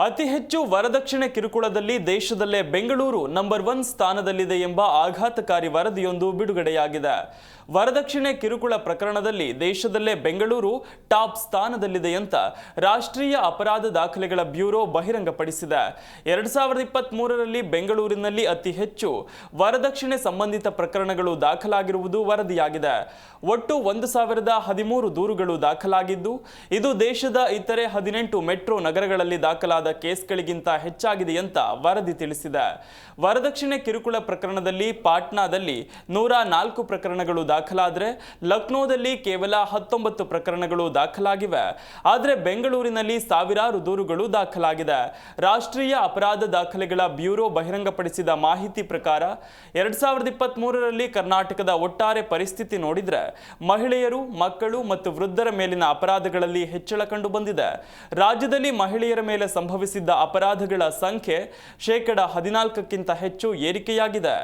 ಅತಿ ಹೆಚ್ಚು ವರದಕ್ಷಿಣೆ ಕಿರುಕುಳದಲ್ಲಿ ದೇಶದಲ್ಲೇ ಬೆಂಗಳೂರು ನಂಬರ್ 1 ಸ್ಥಾನದಲ್ಲಿದೆ ಎಂಬ ಆಘಾತಕಾರಿ ವರದಿಯೊಂದು ಬಿಡುಗಡೆಯಾಗಿದೆ. ವರದಕ್ಷಿಣೆ ಕಿರುಕುಳ ಪ್ರಕರಣದಲ್ಲಿ ದೇಶದಲ್ಲೇ ಬೆಂಗಳೂರು ಟಾಪ್ ಸ್ಥಾನದಲ್ಲಿದೆ ಅಂತ ರಾಷ್ಟ್ರೀಯ ಅಪರಾಧ ದಾಖಲೆಗಳ ಬ್ಯೂರೋ ಬಹಿರಂಗಪಡಿಸಿದೆ. 2023ರಲ್ಲಿ ಬೆಂಗಳೂರಿನಲ್ಲಿ ಅತಿ ಹೆಚ್ಚು ವರದಕ್ಷಿಣೆ ಸಂಬಂಧಿತ ಪ್ರಕರಣಗಳು ದಾಖಲಾಗಿರುವುದು ವರದಿಯಾಗಿದೆ. ಒಟ್ಟು 1013 ದೂರುಗಳು ದಾಖಲಾಗಿದ್ದು, ಇದು ದೇಶದ ಇತರೆ 18 ಮೆಟ್ರೋ ನಗರಗಳಲ್ಲಿ ದಾಖಲಾದ ಕೇಸ್ಗಳಿಗಿಂತ ಹೆಚ್ಚಾಗಿದೆ ಅಂತ ವರದಿ ತಿಳಿಸಿದೆ. ವರದಕ್ಷಿಣೆ ಕಿರುಕುಳ ಪ್ರಕರಣದಲ್ಲಿ ಪಾಟ್ನಾದಲ್ಲಿ 104 ಪ್ರಕರಣಗಳು ದಾಖಲಾದರೆ ಲಕ್ನೋದಲ್ಲಿ ಕೇವಲ 19 ಪ್ರಕರಣಗಳು ದಾಖಲಾಗಿವೆ. ಆದರೆ ಬೆಂಗಳೂರಿನಲ್ಲಿ ಸಾವಿರಾರು ದೂರುಗಳು ದಾಖಲಾಗಿದೆ. ರಾಷ್ಟ್ರೀಯ ಅಪರಾಧ ದಾಖಲೆಗಳ ಬ್ಯೂರೋ ಬಹಿರಂಗಪಡಿಸಿದ ಮಾಹಿತಿ ಪ್ರಕಾರ 2023ರಲ್ಲಿ ಕರ್ನಾಟಕದ ಒಟ್ಟಾರೆ ಪರಿಸ್ಥಿತಿ ನೋಡಿದರೆ ಮಹಿಳೆಯರು, ಮಕ್ಕಳು ಮತ್ತು ವೃದ್ಧರ ಮೇಲಿನ ಅಪರಾಧಗಳಲ್ಲಿ ಹೆಚ್ಚಳ ಕಂಡು ಬಂದಿದೆ. ರಾಜ್ಯದಲ್ಲಿ ಮಹಿಳೆಯರ ಮೇಲೆ ಸಂಭವಿಸಿದ್ದ ಅಪರಾಧಗಳ ಸಂಖ್ಯೆ 14% ಹೆಚ್ಚು ಏರಿಕೆಯಾಗಿದೆ.